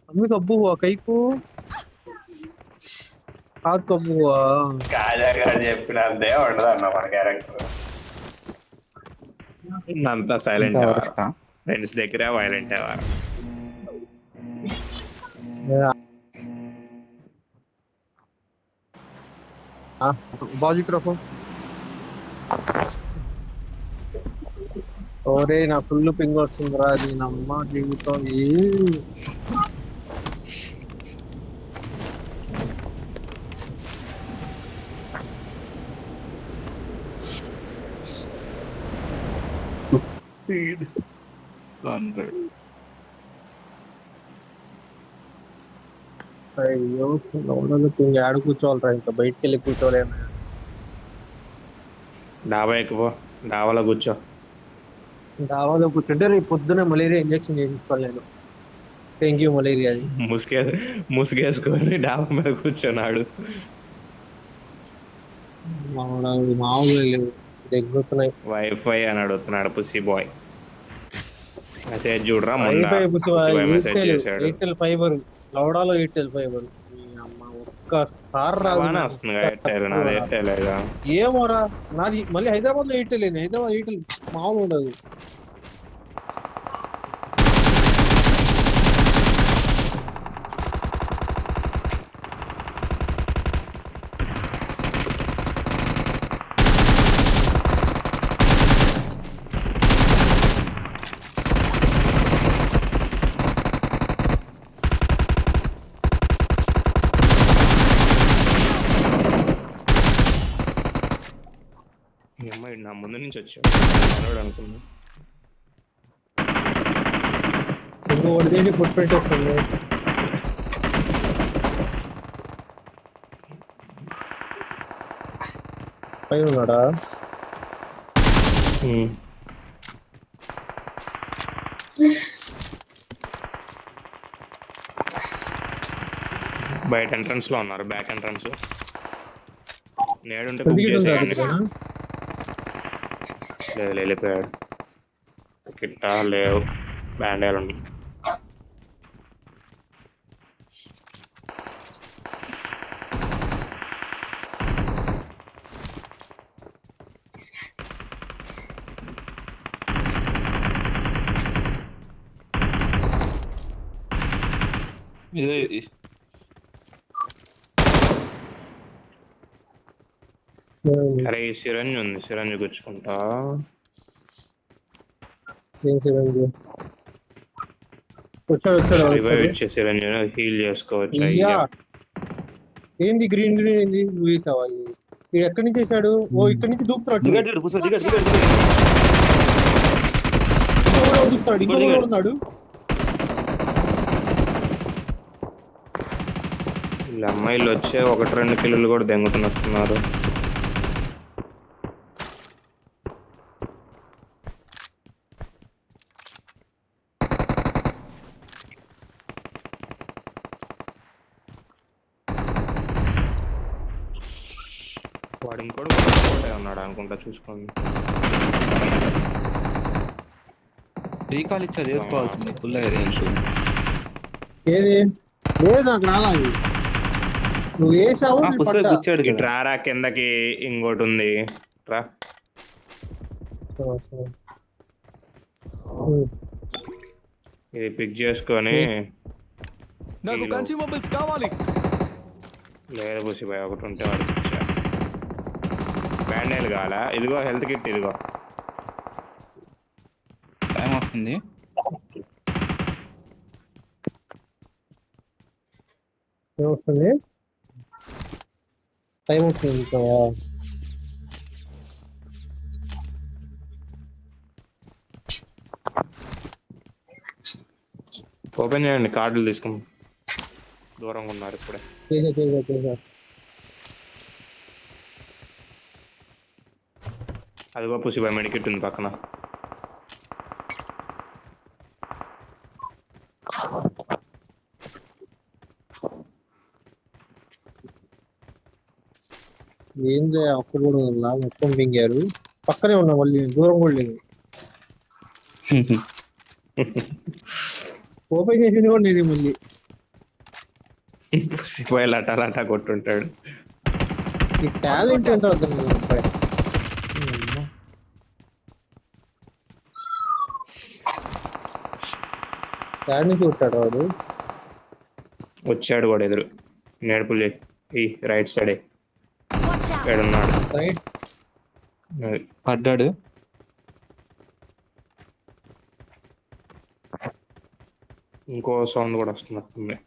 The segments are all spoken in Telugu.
मम्मी कब्बू हुआ कई को हाथ कब्बू हुआ కాజా చెప్పినంతే ఉండదు అన్న మన క్యారెక్టర్ అంతా ఇంకా సైలెంట్ అవ్వాలి వరస్టా ఫ్రెండ్స్ దగ్గర వైలెంట్ అవ్వాలి बाजू की रखो ఒరే నా ఫుల్ పింగ్ వస్తుందిరా దీని అమ్మ జీవితం స్పీడ్ 100 అయ్యో లోపల పింగ్ ఆడ కూర్చోవాలరా ఇంకా బయటికి వెళ్ళి కూర్చోలేము డాబా ఎక్కువ డాబాలో కూర్చో దావాలో కూర్చుంటే రేపు పొద్దున మలేరియా ఇంజెక్షన్ చేయించుకోవాలి నేను డెంగ్యూ మలేరియా అది ముసుగే ముసుగేసుకొని డాబా మీద కూర్చున్నాడు మామూలుగా లేవు దగ్గుతున్నాయి వైఫై అని అడుగుతున్నాడు పుసి బాయ్ మెసేజ్ చూడరా మొన్న మెసేజ్ చేశాడు ఎయిర్టెల్ ఫైబర్ లౌడాలో ఎయిర్టెల్ ఫైబర్ అమ్మ ఒక్కసారి రాదు బాగానే వస్తుంది ఎయిర్టెల్ నాది ఎయిర్టెల్ ఏమోరా నాది మళ్ళీ హైదరాబాద్ లో ఎయిర్టెల్ హైదరాబాద్ ఎయిర్టెల్ మామూలు ఉండదు ఈ అమ్మాయి నా ముందు నుంచి వచ్చాడు అనుకున్నా ఒడిదేసి పుట్టి పెట్టేస్తుంది పైన ఉన్నాడా బయట ఎంట్రన్స్ లో ఉన్నారు బ్యాక్ ఎంట్రన్స్ నేడుంటే బుక్ చేసేయండి లేదు వెళ్ళిపోయాడు కిట్టా లేవు బ్యాండేలు ఉన్నాయి అరే ఈ సిరంజ్ ఉంది సిరంజ్ గుచ్చుకుంటా రివైవ్ ఇచ్చే సిరంజ్ హీల్ చేసుకోవచ్చు అయ్యా ఏంది గ్రీన్ గ్రీన్ ఏంది నువ్వు వేసావా ఇది ఎక్కడి నుంచి వేసాడు ఓ ఇక్కడి నుంచి దూకుతాడు దూకుతాడు ఉన్నాడు వీళ్ళ అమ్మాయిలు వచ్చే 1-2 కిలోలు కూడా దెంగుతున్నట్టున్నారు వాడు ఇంకోటి ఉన్నాడు అనుకుంటా చూసుకోండి రీకాల్ ఇచ్చేది వేసుకోవాల్సింది ఫుల్ ఏరియన్స్ ఏది లేదు నాకు రాలేదు నువ్వు వేసావు కూర్చాడు కదా రారా కిందకి ఇంకోటి ఉంది రా ఇది పిక్ చేసుకొని నాకు కన్స్యూమబుల్స్ కావాలి లేదు బుసిబాయ్ ఒకటి ఉంటే వాడు బ్యాండేజ్ కావాలా ఇదిగో హెల్త్ కిట్ ఇదిగో టైం వస్తుంది ఏమొస్తుంది టైం వస్తుంది ఓపెన్ చేయండి కార్డులు తీసుకుని దూరంగా ఉన్నారు ఇప్పుడే చేసా అదిగో పుసిబాయ్ మెడికెట్ ఉంది పక్కన ఏంది అప్పుడు కూడా మొత్తం మింగారు పక్కనే ఉన్నా మళ్ళీ దూరం కూడా లేదు ఓపెన్ చేసింది కూడా నేనే మళ్ళీ పుసి బాయ్ లటా కొట్టుంటాడు. ఈ టాలెంట్ ఏంటో అర్థం కాదు అబ్బాయి. యాడ్ నుంచి కొట్టాడు వాడు. వచ్చాడు వాడు ఎదురు నేడుపులు ఈ రైట్ సైడే Watch out! ఏడున్నాడు. రైట్ అది. పడ్డాడు. ఇంకో సౌండ్ కూడా వస్తున్నట్టుంది.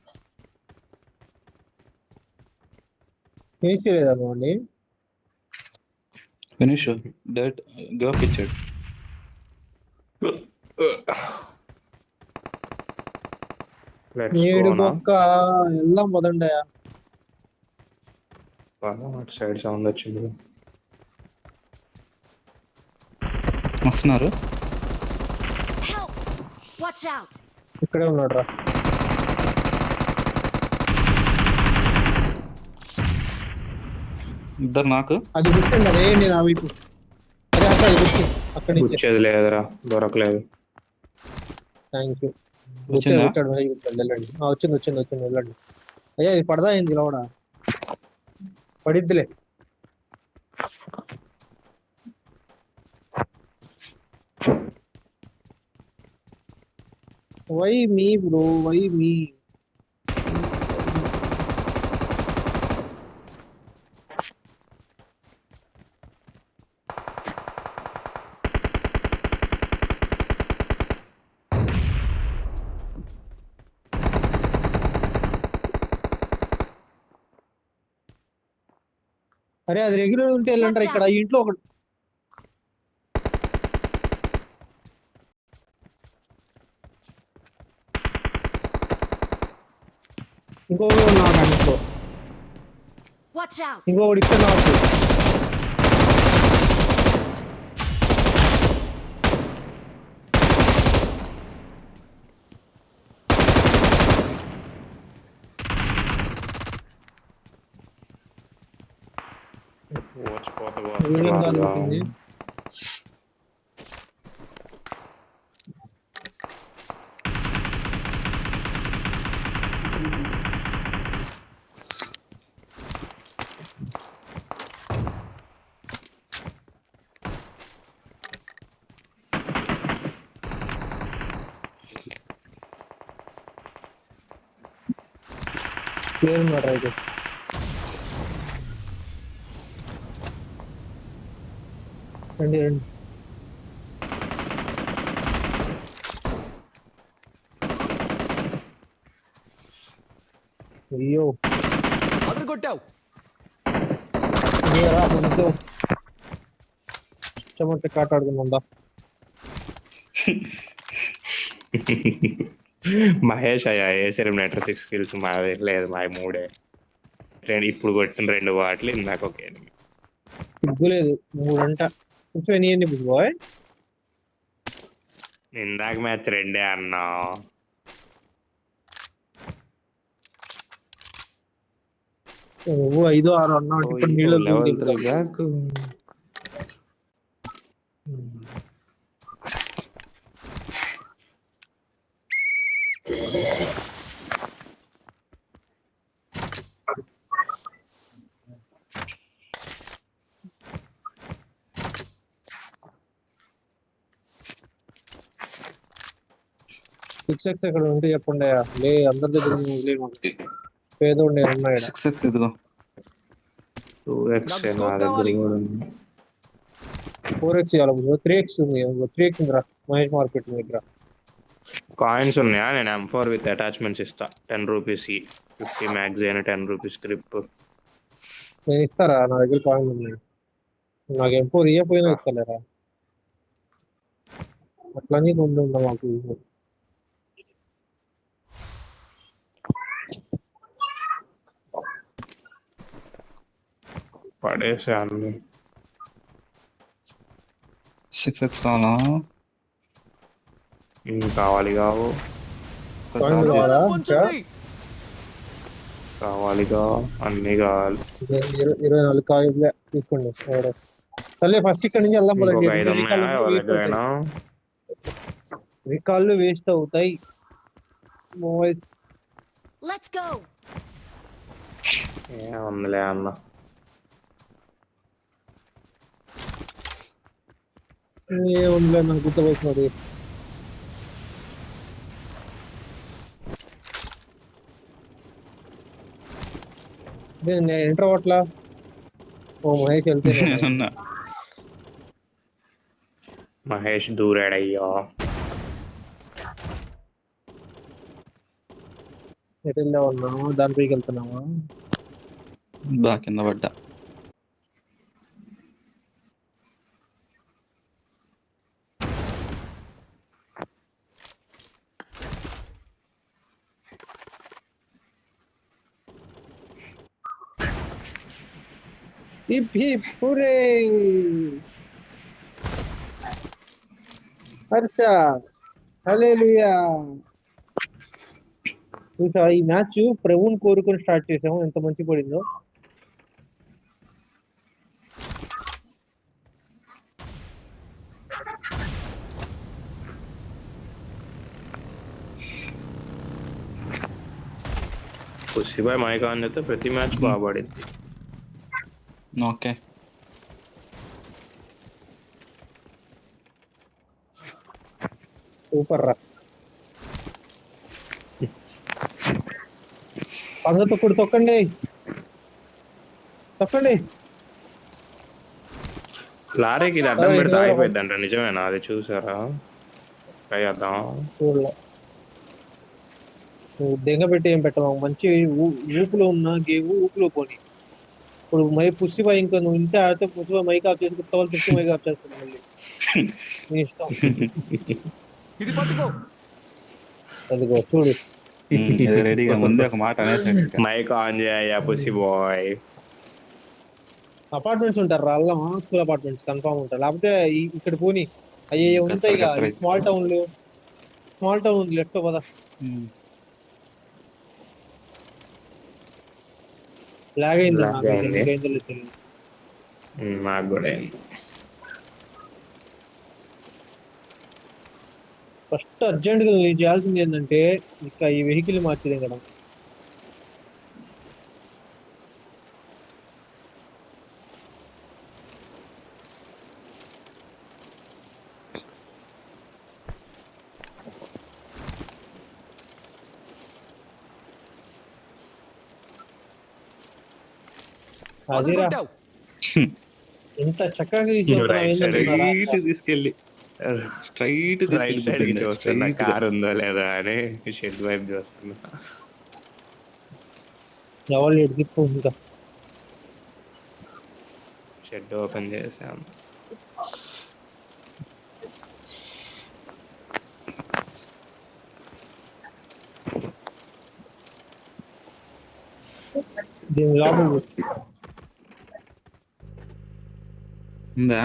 ఏం చేయలేదా బాగుండి. ఫినిష్ డైరెక్ట్ గివ్ ఇచ్చాడు. Let's go ఏడు now. పక్క ఎల్లాం పదండయా. అటు సైడ్ సౌండ్ వచ్చింది. వస్తున్నారు. Help! Watch out! ఇక్కడే ఉన్నాడు రా. ఇద్దరు నాకు. అది గుర్తుంది అదే నేను ఆ వైపు. అదే అక్కడ అది గుర్తు అక్కడి నుంచి. వచ్చేది లేదురా, దొరకలేదు. Thank you. వచ్చిందా? వచ్చాడు వెళ్ళండి. వచ్చింది వెళ్ళండి. అయ్యా ఇది పడదా అయింది లోడ. పడిద్దిలే. Why me bro, why me? అరే అది రెగ్యులర్ ఉంటే వెళ్ళంటారా. ఇక్కడ ఈ ఇంట్లో ఒకటి ఇంకొకటి ఉన్నాడు ఆ ఇంట్లో. Watch out! ఇంకొకటి ఇక్కడ నాకు. వీళ్ళని కాదు కొట్టింది. క్లియర్ ఉన్నాడు రైట్. రండి. అయ్యో అదరు కొట్టావు. చెమట కాటాడుకుందా. మహేష్ అయ్యా ఏస్ ఎలిమినేటర్ 6 kills మాది లేదు, మా 3. ఇప్పుడు కొట్టిన 2 బాట్లు, ఇందాక ఒక enemy. సిగ్గులేదు 3 అంట. ఎన్ని బుక్ బాయ్? ఇందాక మ్యాచ్ 2 అన్నా. నువ్వు 5 6 అన్నావు. ఇప్పుడు నీళ్ళు level 3 back. సిక్స్ ఇక్కడ ఉంటే చెప్పండి. లే అందరి దగ్గర పేదోండే ఉన్నాయి. 6x ఇదిగో. 2x నాకు నా scope దగ్గర కావాలి. కూడా ఉంది. 4x ఇవ్వాలి. 3x ఉంది. 3x ఉందిరా మహేష్ మార్కెట్ దగ్గర. కాయిన్స్ ఉన్నాయా? నేను M4 విత్ అటాచ్మెంట్స్ ఇస్తా. 10 రూపీస్ 50 మ్యాగజైన్, 10 రూపీస్ గ్రిప్. నేను ఇస్తారా? నా దగ్గర కాయిన్ ఉన్నాయి. నాకు M4 ఇవ్వకపోయినా ఇస్తలేరా? అట్లనే కొంచెం మాకు పడేసాను. 6x కావాలా? కావాలి కావు, కాయిన్ కావాలా? పుంజుంది. కావాలిగా, అన్ని కావాలి. 24 కాయిన్లే తీసుకోండి. సర్లే ఫస్ట్ ఇక్కడ నుంచి వెళ్దాం. ఇంకొక 5 ఉన్నాయా ఎవరి దగ్గరైనా? రికార్డులు వేస్ట్ అవుతాయి. Let's go! ఏముందిలే అన్న. ఏముందిలే నాకు గుర్తుపోతున్నది. నేను ఎంటర్ అవ్వట్లా. ఓ మహేష్ వెళ్తే నేనున్నా. మహేష్ దూరాడయ్యా. ఎటు వెళ్ళావన్నాము, దానిపైకి వెళ్తున్నావా? బా కింద పడ్డా. హిప్ హిప్ హురే హర్ష హల్లెలూయా. చూసా ఈ మ్యాచ్ ప్రభుని కోరుకొని స్టార్ట్ చేసాము, ఎంత మంచి పడిందో. కుషిబాయ్ మైక్ ఆన్ చేస్తే ప్రతి మ్యాచ్ బాగా పడింది. ఓకే. సూపర్ రా. పంగ తొక్కుడు తొక్కండి తొక్కండి. లారీకి ఇది అడ్డం పెడితే ఆగిపోయిందంట, నిజమేనా? అది చూసారా? ట్రై చేద్దాం. చూడలే. నువ్వు దెంగ పెట్టి ఏం పెట్టవా, మంచి ఊపులో ఉన్న గేవు ఊపులో పోని. ఇప్పుడు పుష్టిపై ఇంకా నువ్వు ఇంతే ఆడితే పుష్టిపై మైక్ ఆఫ్ చేసి కొత్త వాళ్ళు తెచ్చి మైక్ ఆఫ్ చేస్తాను మళ్ళీ. నీ ఇష్టం. ఇది పట్టుకో. అదిగో చూడు. రెడీగా ముందే ఒక మాట అనేసాడు. మైక్ ఆన్ చేయ పుషి బాయ్. అపార్ట్మెంట్స్ ఉంటారు రా, అల్లం స్కూల్ అపార్ట్మెంట్స్ కన్ఫామ్ ఉంటారు. లేకపోతే ఇక్కడ పోని అయ్యే ఉంటాయి ఇక స్మాల్ టౌన్లు. స్మాల్ టౌన్ ఉంది, లెఫ్ట్ పదా. లాగ్ అయింది Lag అయింది. తెలియదు. నాకు కూడా అయింది. ఫస్ట్ అర్జెంట్ గా నేను చేయాల్సింది ఏంటంటే ఇక ఈ వెహికల్ మార్చేది కదా. అదిరా కొట్టావు. ఇంత చక్కగా తీసుకొస్తున్నావు ఏంటంటున్నారా? స్ట్రైట్ తీసుకెళ్ళి స్ట్రైట్ రైట్ సైడ్ కి చూస్తున్నా కార్ ఉందో లేదా అని షెడ్ వైపు చూస్తున్నా. ఎవరు లేడు తిప్పు ఇంకా. షెడ్ ఓపెన్ చేసాం. దీని లోపల ఉందా?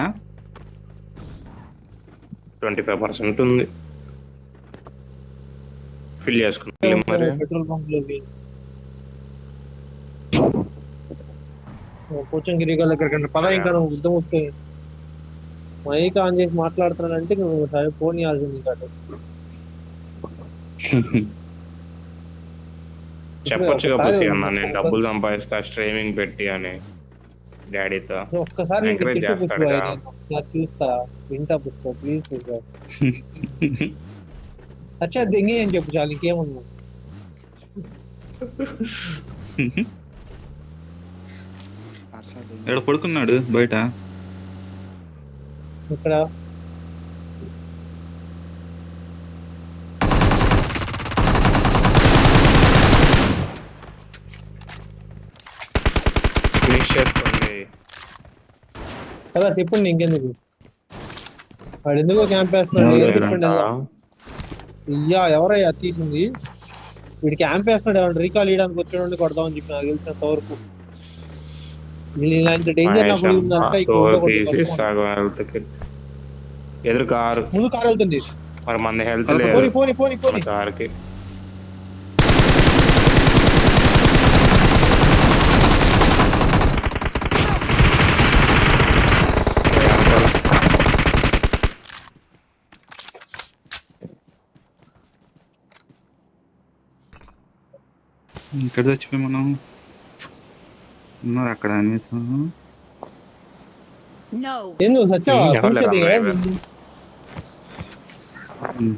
25% ఉంది. ఫిల్ చేసుకున్నా మరి. పెట్రోల్ బంక్ లోకి కోచింగ్ గిరిగాల దగ్గర పద. ఇంకా నువ్వు యుద్ధం వస్తే మైక్ ఆన్ చేసి మాట్లాడుతున్నానంటే నువ్వు సరే ఫోన్ ఇవ్వాల్సింది కాదు. చెప్పొచ్చుగా పుసి అన్న, నేను డబ్బులు సంపాదిస్తా స్ట్రీమింగ్ పెట్టి అని డాడీతో. ఒక్కసారి ఎంకరేజ్ చేస్తాడుగా. చూస్తా వింటా పుస్తకం ప్లీజ్ పుస్తకం. అచ్చా దెంగి అని చెప్పు చాలు, ఇంకేమన్నా. ఇక్కడ పడుకున్నాడు బయట. ఇక్కడ ఫినిష్ చేసుకోండి కదా చెప్పండి. ఇంకెందుకు వాడు ఎందుకో క్యాంప్ వేస్తున్నాడు. చెప్పండి. అయ్యా ఎవరయ్యా తీసింది? వీడి క్యాంప్ వేస్తున్నాడు. ఎవరు రీకాల్ ఇవ్వడానికి వచ్చాడు కొడదామని చెప్పి నాకు తెలిసినంత వరకు. ఇలాంటి డేంజర్ నాకు ఉందంటే తీసి సగం హెల్త్ కి ఎదురు కారు. ముందు కారు వెళ్తుంది. మరి మన హెల్త్ పోని లేదు పోని పోని పోని. కార్కి. ఇక్కడ చచ్చిపోయి మనం ఉన్నారు అక్కడ అనిపిస్తుంది. No. ఎందుకు సత్యవా ఎవరు లేరు చూసేది అమ్మాయి.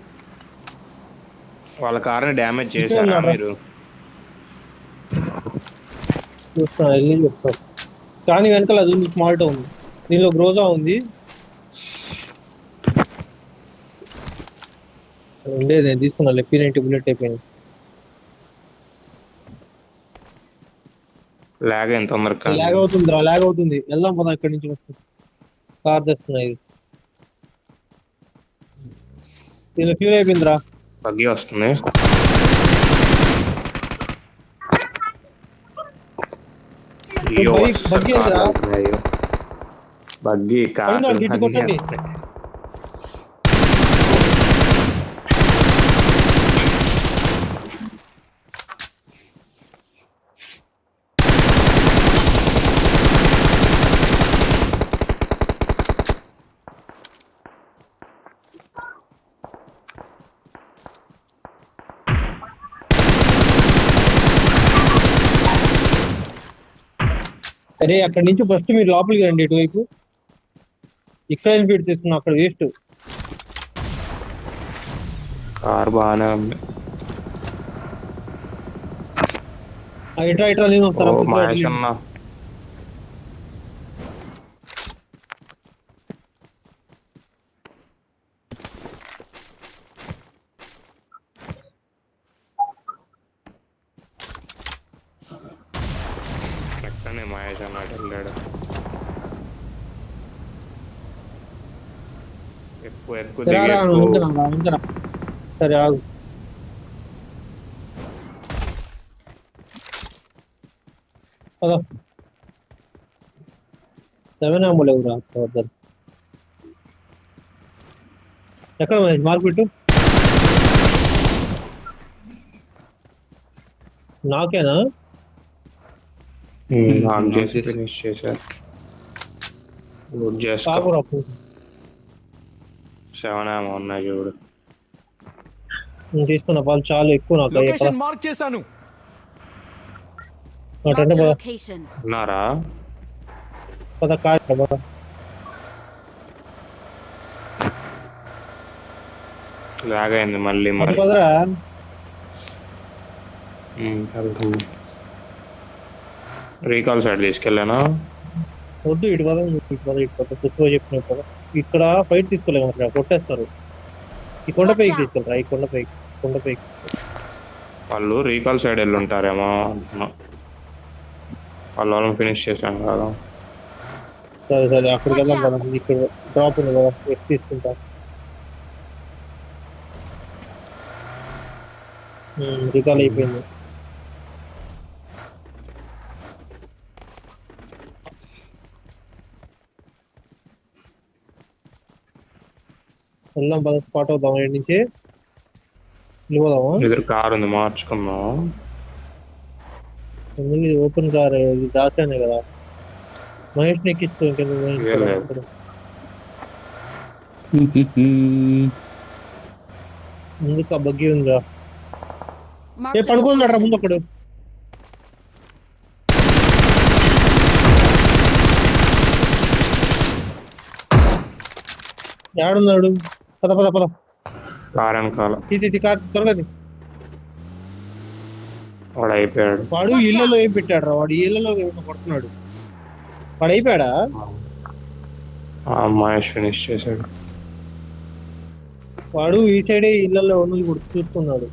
వాళ్ళ కార్ని డ్యామేజ్ చేశారా ఉన్నారా? మీరు? చూస్తున్నా వెళ్ళి చెప్తాను. కానీ వెనకాల అది ఉంది, స్మాల్ టౌన్. దీనిలో గ్రోజా ఉంది. ఉండేది నేను తీసుకున్నా. P90 బుల్లెట్ అయిపోయింది. లాగ్ ఎంత తొందరగా లాగ్ అవుతుంది రా, లాగ్ అవుతుంది. వెళ్దాం పదా ఇక్కడి నుంచి. కార్ తెస్తున్నాయి. దీనిలో ఫ్యూల్ అయిపోయిందిరా. బగ్గి వస్తుంది. అయ్యో, బగ్గి ఏందిరా? బగ్గి కార్ పైన గిట్టు కొట్టండి. అరే అక్కడి నుంచి ఫస్ట్ మీరు లోపలికి రండి ఇటువైపు. ఇక్కడ స్పీడ్ తీసుకున్నా, అక్కడ వేస్ట్. కార్ బాగానే ఉంది. ఇట్రా ఇట్రా నేను వస్తాను. ఓ మహేష్ అన్న, ఎక్కడనే మహేష్ అన్న అటు వెళ్ళాడు. ఎక్కువ ఎక్కువ రా, రా, దిగి వెంకరా, రా, వెంకరా. సరే ఆగు. పద. 7 ammo లేవురా వద్దు. ఎక్కడ మహేష్ మార్క్ పెట్టు. నాకేనా? ఆన్ చేసి ఫినిష్ చేశారు. గుడ్ చేస్తా. కాకురా. 7 ఏమో ఉన్నాయి చూడు. నేను తీసుకున్న పాలు చాలా ఎక్కువ నాకు. లొకేషన్ మార్క్ చేశాను. Marked a location. ఉన్నారా? పద కార్ పద. లాగ్ అయింది మళ్ళీ మరి. పదరా. రీకాల్ సైడ్ తీసుకెళ్ళానా? వద్దు ఇటు పద, ఇటు పద, ఇటు పద. ఎక్కువ చెప్పిన పద. ఇక్కడ ఫైట్ తీసుకోలేము, అక్కడ కొట్టేస్తారు. ఈ కొండపైకి తీసుకెళ్ళరా, ఈ కొండపైకి. వాళ్ళు రీకాల్ సైడ్ వెళ్ళి ఉంటారేమో అంటున్నా. వాళ్ళని ఫినిష్ చేశాను కదా. సరే సరే అక్కడికి వెళ్దాం కదా. ఇక్కడ డ్రాప్ ఉంది కదా, ఎక్కి తీసుకుంటా. రికాల్ అయిపోయింది. వెళ్దాం పద, స్పాట్ అవుదాం. ఏడు నుంచి వెళ్ళిపోదామా? ఎదురు కార్ ఉంది, మార్చుకుందాం. ఓపెన్ కార్ ఇది దాచానే కదా. మహేష్ ఎక్కిస్తూ లేదు. ముందుకు ఆ బగ్గి ఉందా? Marked a పడుకున్నాడు రా ముందు location. ఒకడు. ఏడున్నాడు? పద పద పద. కార్ వెనకాల తీసి కార్ త్వరగా తీ. వాడు అయిపోయాడు. వాడు ఇళ్లలో ఏం పెట్టాడు రా? వాడు ఇళ్లలో ఏమో కొడుతున్నాడు. వాడు అయిపోయాడా? మహేష్ ఫినిష్ చేశాడు. వాడు ఈ సైడే ఇళ్లలో ఉన్నది కూడా చూస్తున్నాడు.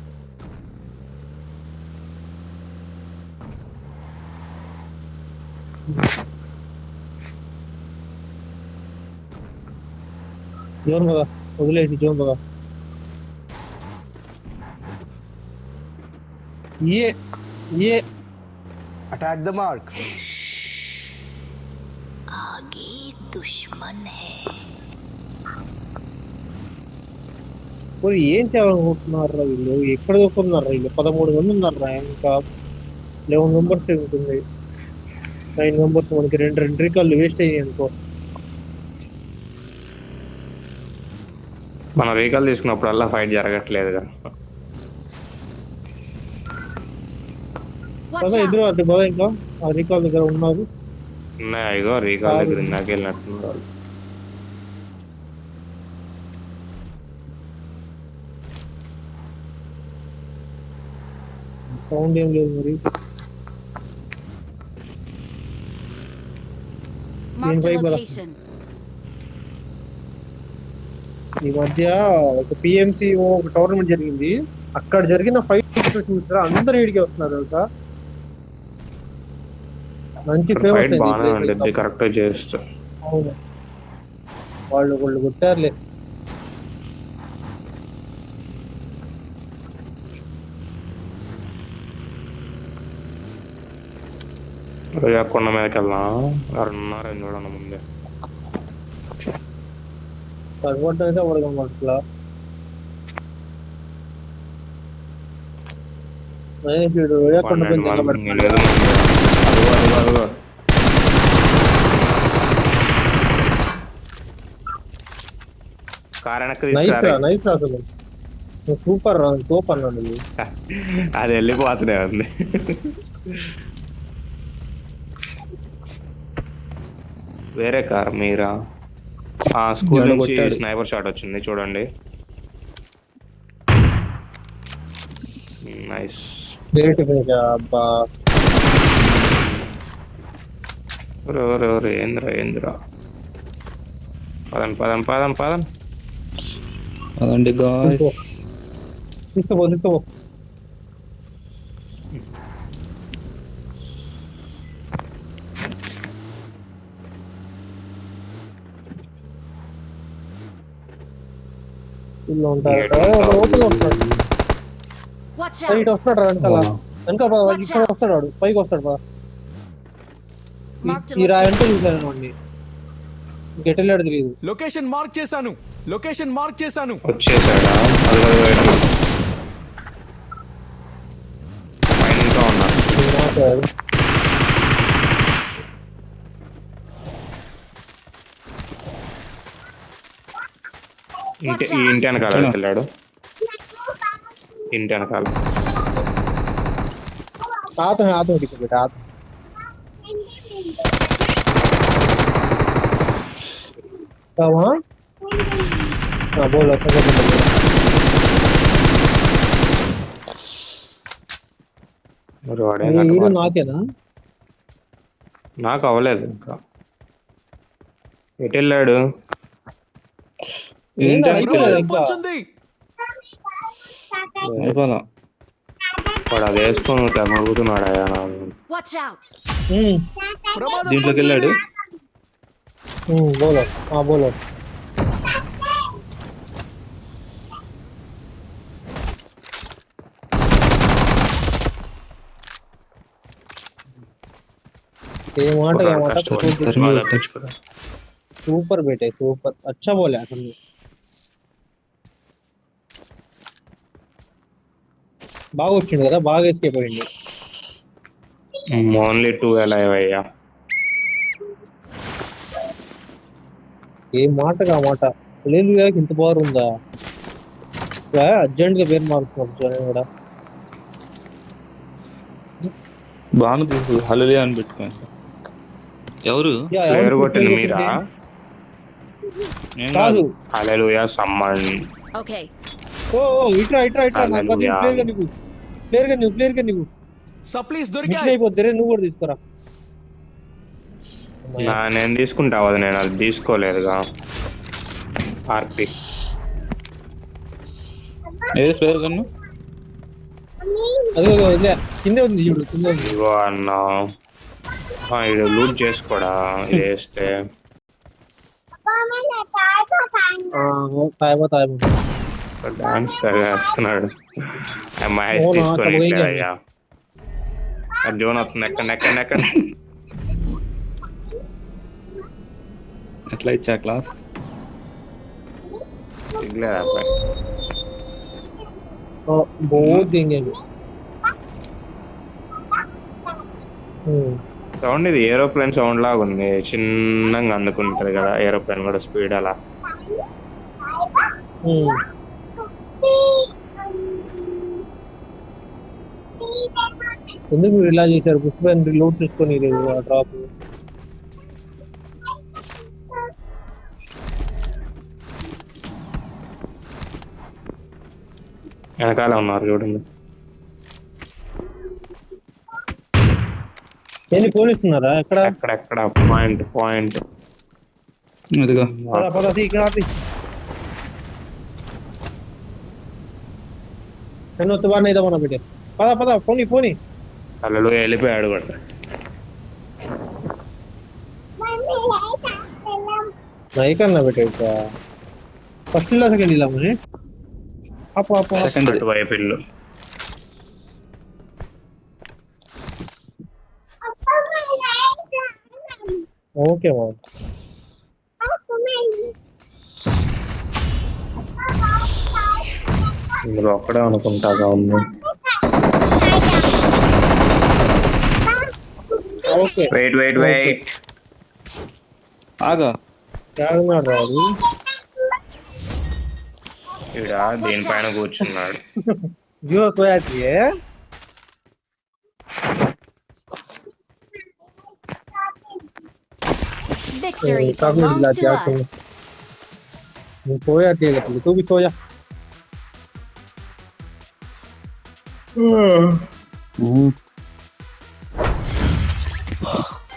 జోన్ పద, వదిలేసి జోన్ పద. ये अटैक द मार्क. आगे दुश्मन है. ఏం చేయాలనుకుంటున్నారా వీళ్ళు? ఎక్కడ దొరుకుతున్నారా వీళ్ళు? 13 మంది ఉన్నారా? ఇంకా 11 మెంబర్స్ ఉంటుంది. 9 మెంబర్స్. మనకి రెండు రికార్డులు వేస్ట్ అయ్యాయి అనుకో. మన వెహికల్ తీసుకున్నప్పుడల్లా ఫైట్ జరగట్లేదుగా. Watch పద ఎదురు out. అంటే పద ఇంకా. ఆ రీకాల్ దగ్గర ఉన్నారు. ఉన్నాయి ఇగో రీకాల్ దగ్గర ఇందాక వెళ్ళినట్టున్నారు వాళ్ళు. సౌండ్ ఏం లేదు మరి. Marked a Invite bala. location. ఈ మధ్య ఒక పిఎంసి ఒక టోర్నమెంట్ జరిగింది. అక్కడ జరిగిన ఫైట్ చూసారా, అందరు ఈడికి వస్తున్నారు తెలుసా. మంచి ఇక్కడ ఫేమస్ ఫైట్ అయింది ఈ బాగానే place. ఉంటుంది కరెక్ట్ చేస్తూ. అవును, వాళ్ళు కొట్టారులే. రోజా కొండ మీదకి వెళ్దాం. ఎవరున్నారు చూడండి ముందే. పదకొండు అయితే ఎవరు అట్లా రోజా కొండ 12 పైన మంది, 8 మంది. అదిగో. కార్ వెనక్కి తీసుకురా. నైస్ అసలు సూపర్ సూపర్ అన్నాడు. అది వెళ్ళిపోతూనే ఉంది. వేరే కార్ మీరా? స్కూల్ ఎవడో నుంచి కొట్టాడు. స్నైపర్ షాట్ వచ్చింది చూడండి. నైస్. గ్రేట్ అబ్బా. ఎవరు ఏంద్రా పదం. అదండి గాయ్స్. తీసుకో. ఇల్లు ఉంటారు లోపల వస్తాడు. Watch ఇటు out. వస్తాడు వెనకాల. వెనకాల ఇక్కడ వస్తాడు వాడు, పైకి వస్తాడు బా. Marked a ఈ రాయంటే location. చూసాను వాడిని. గెట్టలేడు తెలియదు. లొకేషన్ మార్క్ చేశాను. వచ్చేసాడా? అది పైన ఇంకా ఉన్నా. ఈ ఇంటి వెనకాల వెళ్తాడు. ఇంటి వెనకాల हाथ में दिक्कत बेटा हाथ वहाँ हाँ बोलो హీరో నాకేనా నాకు అవ్వలేదు ఇంకా. ఎటు వెళ్ళాడు? అయిపోదా వాడు అది వేసుకొని తెమ్మడుతున్నాడు. Watch out. దీంట్లోకి వెళ్ళాడు. बोलो हाँ बोलो సూపర్ బేटे సూపర్ अच्छा बोला तुमने బాగా వచ్చింది కదా బాగా ఎస్కేప్ అయ్యింది ఓన్లీ 2 alive అయ్యా ఏ మాటగా మాట లేదు ఇంత పవర్ ఉందా అర్జెంట్ గా పేరు మార్చుకోవచ్చు కూడా బాను తీసు హల్లెలూయా అని పెట్టుకోండి. ఎవరు పేరు కొట్టింది మీరా? నేను కాదు హల్లెలూయా సమ్మన్. Okay. ఓ ఇట్రా ప్లేయర్ గా నీకు సప్లీస్ మిషన్ దొరికాయి. అయిపోద్ది రే నువ్వు కూడా తీసుకురా నేను తీసుకుంటావు అది నేను అది తీసుకోలేదుగా. ఆర్పి ఏది స్పేర్ కన్ను అదే వదిలే కిందే ఉంది చూడు కిందే ఉంది ఇగో అన్న ఇది లూట్ చేసుకోడా ఇది వేస్తే డాన్స్ వేస్తున్నాడు. మహేష్ అవునా? తీసుకొని అక్కడ పోయింది. అయ్యా జోన్ వస్తుంది ఎక్కడ ఎట్లా ఇచ్చా క్లాస్ సిగ్లేదు అబ్బాయి. बहुत देंगे సౌండ్ ఇది ఏరోప్లేన్ సౌండ్ లాగా ఉంది. చిన్నగా అందుకుంటది కదా ఏరోప్లేన్ కూడా స్పీడ్ అలా. ఎందుకు మీరు ఇలా చేశారు? పుష్పన్ లోడ్ చేసుకొని లేదు ఆ డ్రాప్. వెనకాల ఉన్నారు చూడండి. ఏంది పోలీస్తున్నారా ఎక్కడ? ఎక్కడెక్కడ పాయింట్ అదిగా పద ఇక్కడ ఆపి. నేను వద్దు ఇదా మన బిడ్డ. పద పోనీ. అల్లలో వెళ్ళిపోయాడు కూడా. నైకన్నా బిడ్డ ఫస్ట్ ఇలా సెకండ్ ఇలా ముझे అప్పు సెకండ్ అటువైపు ఇల్లు. ఓకే మా ఇందులో ఒక్కడే అనుకుంటాగా ఉంది. ఓకే వెయిట్ ఆగా ఏడున్నాడు రాదు. ఈడ దీనిపైన కూర్చున్నాడు. जो सोया थी है Victory काफी belongs मिला to क्या us. सोया थी अगर तू भी सो जा. ఉమ్.